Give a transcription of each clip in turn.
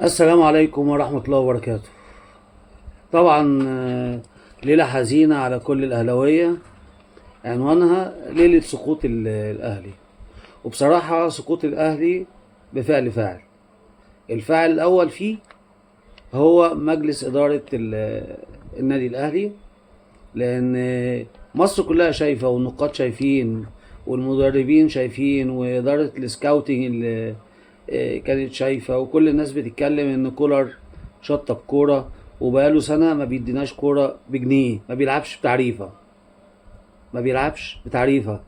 السلام عليكم ورحمة الله وبركاته. طبعا ليلة حزينة على كل الأهلاوية، عنوانها ليلة سقوط الأهلي. وبصراحة سقوط الأهلي بفعل فاعل. الفاعل الأول فيه هو مجلس إدارة النادي الأهلي، لأن مصر كلها شايفة والنقاد شايفين والمدربين شايفين وإدارة السكاوتنج اللي كانت شايفة، وكل الناس بتتكلم إن كولر شطب كورة وبقاله سنة ما بيديناش كورة بجنيه، ما بيلعبش بتعريفة،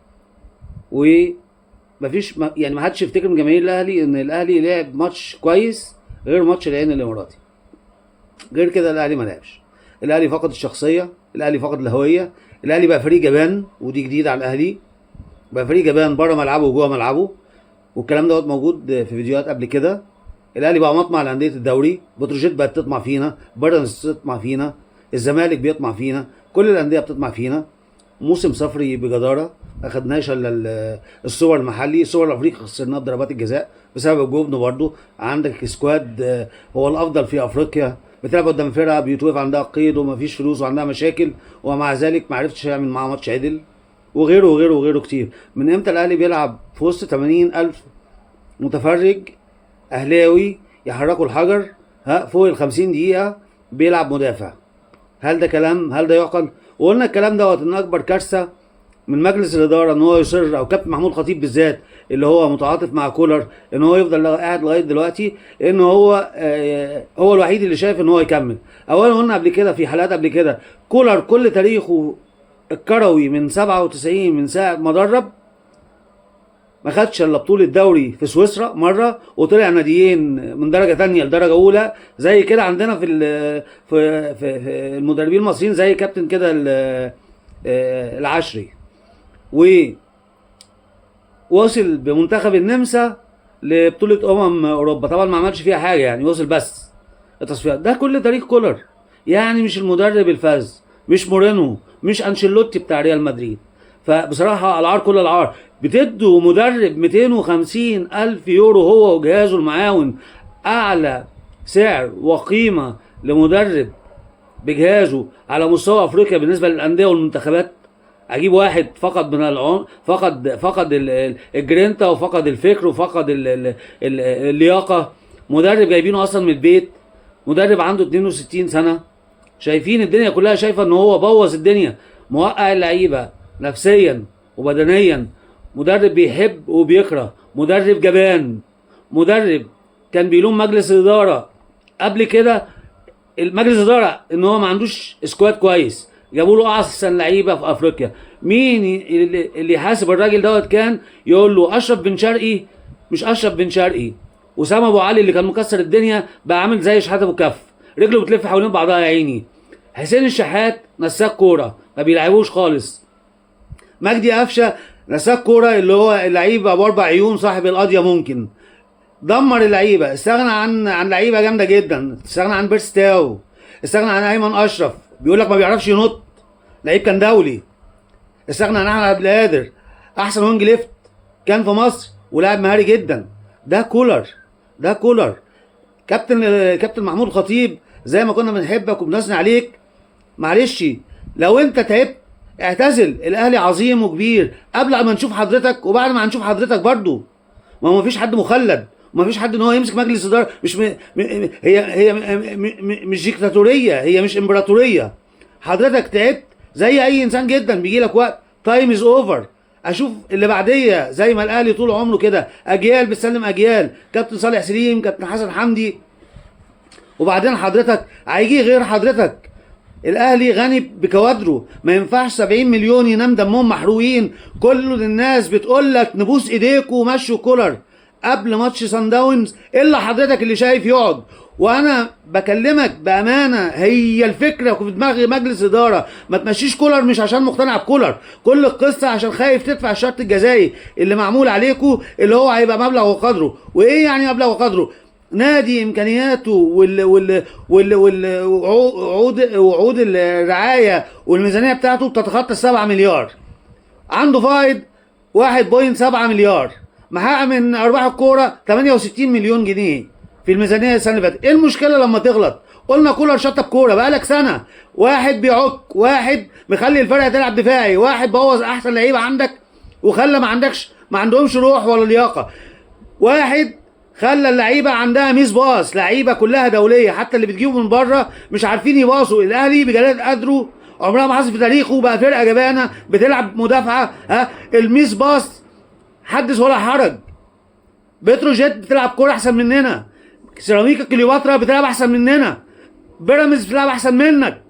ومفيش يعني ما حدش يفتكر من جماهير الأهلي إن الأهلي لعب ماتش كويس غير ماتش العين الإماراتي. غير كده الأهلي ما لعبش. الأهلي فقد الشخصية، الأهلي فقد الهوية، الأهلي بقى فريق جبان، ودي جديدة على الأهلي. بقى فريق جبان بره ملعبه وجوه ملعبه، والكلام دوت موجود في فيديوهات قبل كده. الاهلي بقى مطمع لانديه الدوري، بتروجيت بقت تطمع فينا، بيراميدز تطمع فينا، الزمالك بيطمع فينا، كل الانديه بتطمع فينا. موسم صفري بجداره، ما خدناش الا السوبر المحلي، السوبر الافريقي خسرناه بضربات الجزاء بسبب الجبن. برضه عندك سكواد هو الافضل في افريقيا، بتلعب قدام فرقه بيتوقف عندها قيد ومفيش فلوس وعندها مشاكل، ومع ذلك ما عرفتش يعمل معاها ماتش عدل، وغيره وغيره وغيره كتير. من امتى الاهلي بيلعب في وسط 80,000 متفرج اهلاوي يحركوا الحجر فوق ال50 دقيقة بيلعب مدافع؟ هل ده كلام؟ هل ده يعقل؟ وقلنا الكلام دوت ان اكبر كارثة من مجلس الادارة ان هو يصر، او كابتن محمود خطيب بالذات اللي هو متعاطف مع كولر، ان هو يفضل قاعد لغاية دلوقتي، ان هو هو الوحيد اللي شايف ان هو يكمل. اولا قلنا قبل كده في حلقات قبل كده، كولر كل تاريخه الكروي من 97 من ساعة ما درب ما خدش الا بطولة دوري في سويسرا مرة، وطلع ناديين من درجة تانية لدرجة أولى. زي كده عندنا في المدربين المصريين زي كابتن كده العشري، ووصل بمنتخب النمسا لبطولة أوروبا. طبعا ما عملش فيها حاجة، يعني وصل بس التصفيات. ده كل تاريخ كولر، يعني مش المدرب الفذ، مش مورينو، مش أنشيلوتي بتاع ريال مدريد. فبصراحة العار كل العار. بتدوا مدرب 250 ألف يورو هو وجهازه المعاون، أعلى سعر وقيمة لمدرب بجهازه على مستوى أفريقيا بالنسبة للأندية والمنتخبات. أجيب واحد فقد من العمر، فقد الجرينتا، وفقد الفكر، وفقد اللياقة. مدرب جايبينه أصلا من البيت، مدرب عنده 62 سنة، شايفين الدنيا كلها شايفة ان هو بوظ الدنيا، موقع اللعيبة نفسيا وبدنيا. مدرب بيحب وبيكره، مدرب جبان، مدرب كان بيلوم مجلس الإدارة قبل كده، المجلس الإدارة ان هو ما عندوش سكواد كويس، جابوا له احسن لعيبة في افريقيا. مين اللي يحاسب الراجل دوت؟ كان يقول له اشرف بن شرقي، مش اشرف بن شرقي. اسامه ابو علي اللي كان مكسر الدنيا بقى عامل زي شحاته ابو كف، رجله بتلف حوالين بعضها يا عيني. حسين الشحات نساك كوره ما بيلعبوش خالص. مجدي قفشه نساك كوره، اللي هو اللعيب ابو اربع عيون صاحب القضيه، ممكن دمر اللعيبه. استغنى عن لعيبه جامده جدا، استغنى عن بيرستاو، استغنى عن ايمن اشرف بيقول لك ما بيعرفش ينط، لعيب كان دولي. استغنى عن احمد عبد القادر، احسن وينج ليفت كان في مصر ولاعب مهاري جدا. ده كولر، ده كولر. كابتن محمود خطيب، زي ما كنا بنحبك وبنثني عليك، معلش لو انت تعبت اعتزل. الاهلي عظيم وكبير قبل ما نشوف حضرتك وبعد ما هنشوف حضرتك برضو. ما هو مفيش حد مخلد، ومفيش حد ان هو يمسك مجلس اداره. مش هي مش ديكتاتوريه، هي مش امبراطوريه. حضرتك تعبت زي اي انسان جدا، بيجي لك وقت تايم از اوفر. اشوف اللي بعديه، زي ما الاهلي طول عمره كده اجيال بتسلم اجيال، كابتن صالح سليم، كابتن حسن حمدي، وبعدين حضرتك هيجي غير حضرتك. الاهلي غني بكوادره، ما ينفعش 70 مليون ينام دمهم محروقين. كل الناس بتقول لك نبوس ايديكم ومشوا كولر قبل ماتش سان داونز، الا حضرتك اللي شايف يقعد. وانا بكلمك بامانه، هي الفكره في دماغ مجلس اداره، ما تمشيش كولر مش عشان مقتنع بكولر، كل القصه عشان خايف تدفع الشرط الجزائي اللي معمول عليكم، اللي هو هيبقى مبلغ وقدره. وايه يعني مبلغ وقدره؟ نادي امكانياته وعود الرعايه والميزانيه بتاعته بتتخطى 7 مليار، عنده فائض 1.7 مليار، محقق من ارباح الكوره 68 مليون جنيه في الميزانيه السنه اللي فاتت. ايه المشكله لما تغلط؟ قلنا كولر شطب كوره بقالك سنه، واحد بيعك، واحد مخلي الفرقه تلعب دفاعي، واحد بوظ احسن لعيبه عندك وخلى ما عندهمش روح ولا لياقه، واحد خلى اللعيبه عندها ميس باص، لعيبه كلها دوليه حتى اللي بتجيبوا من بره مش عارفين يباصوا. الاهلي بجلاله قدره عمرها ما حصل في تاريخه بقى فرقه جبانه بتلعب مدافعه، الميس باص حدث ولا حرج. بتروجيت بتلعب كوره احسن مننا، سيراميكا كليوباترا بتلعب احسن مننا، بيراميدز بتلعب احسن منك،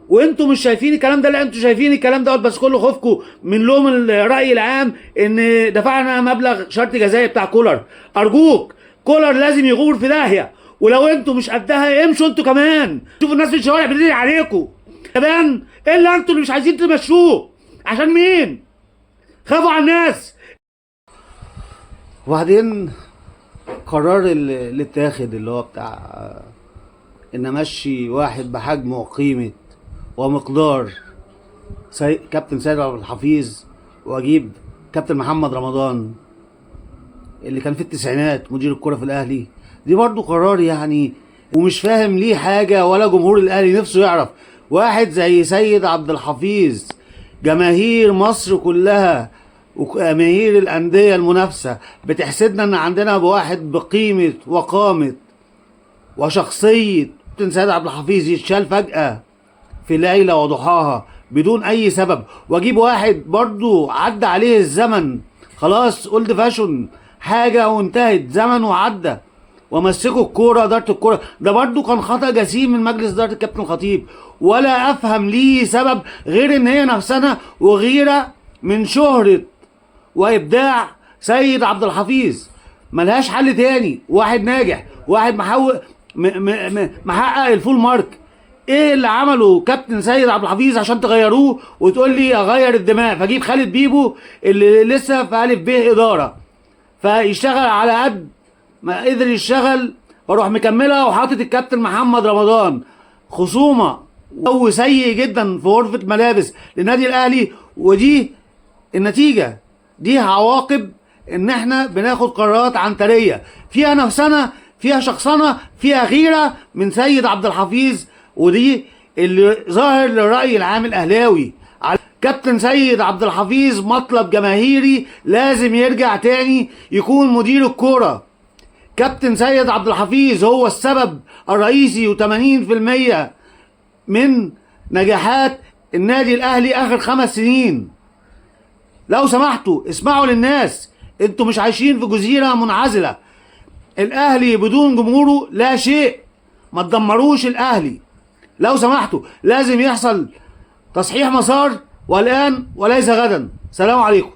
وانتوا مش شايفين الكلام ده. لا انتوا شايفين الكلام ده، بس كل خوفكم من لوم الراي العام ان دفعنا مبلغ شرط جزائي بتاع كولر. ارجوك كولر لازم يغور في داهيه، ولو انتوا مش قدها امشوا انتوا كمان. شوفوا الناس في الشوارع بتدعي عليكم كمان، الا انتوا اللي مش عايزين تمشوه. عشان مين؟ خافوا على الناس. وبعدين قرار اللي اتاخد اللي هو بتاع ان امشي واحد بحجم وقيمه ومقدار كابتن سيد عبد الحفيظ واجيب كابتن محمد رمضان اللي كان في التسعينات مدير الكرة في الاهلي، دي برضو قرار يعني. ومش فاهم ليه حاجه ولا جمهور الاهلي نفسه يعرف. واحد زي سيد عبد الحفيظ جماهير مصر كلها وجماهير الانديه المنافسه بتحسدنا ان عندنا بواحد بقيمه وقامه وشخصيه كابتن سيد عبد الحفيظ يتشال فجاه في ليله وضحاها بدون اي سبب، واجيب واحد برضو عدى عليه الزمن خلاص اولد فاشون حاجه وانتهت زمن وعدى ومسكوا الكوره اداره الكوره. ده برضو كان خطا جسيم من مجلس اداره الكابتن الخطيب، ولا افهم ليه سبب غير ان هي نفسنا وغيره من شهره وابداع سيد عبد الحفيظ. ملهاش حل تاني. واحد ناجح، واحد محقق الفول مارك. ايه اللي عمله كابتن سيد عبد الحفيظ عشان تغيروه وتقول لي اغير الدماغ؟ فاجيب خالد بيبو اللي لسه في الف ب اداره فيشتغل على قد ما قدر يشتغل، واروح مكملها وحاطط الكابتن محمد رمضان خصومه او سيء جدا في غرفه ملابس للنادي الاهلي. ودي النتيجه، دي عواقب ان احنا بناخد قرارات عنتريه فيها نفسنا، فيها شخصنه، فيها غيره من سيد عبد الحفيظ. ودي اللي ظاهر للرأي العام الاهلاوي. كابتن سيد عبد الحفيظ مطلب جماهيري لازم يرجع تاني يكون مدير الكوره. كابتن سيد عبد الحفيظ هو السبب الرئيسي و80% من نجاحات النادي الاهلي اخر 5 سنين. لو سمحتوا اسمعوا للناس، انتوا مش عايشين في جزيره منعزله. الاهلي بدون جمهوره لا شيء، ما تدمروش الاهلي لو سمحتوا. لازم يحصل تصحيح مسار والان وليس غدا. سلام عليكم.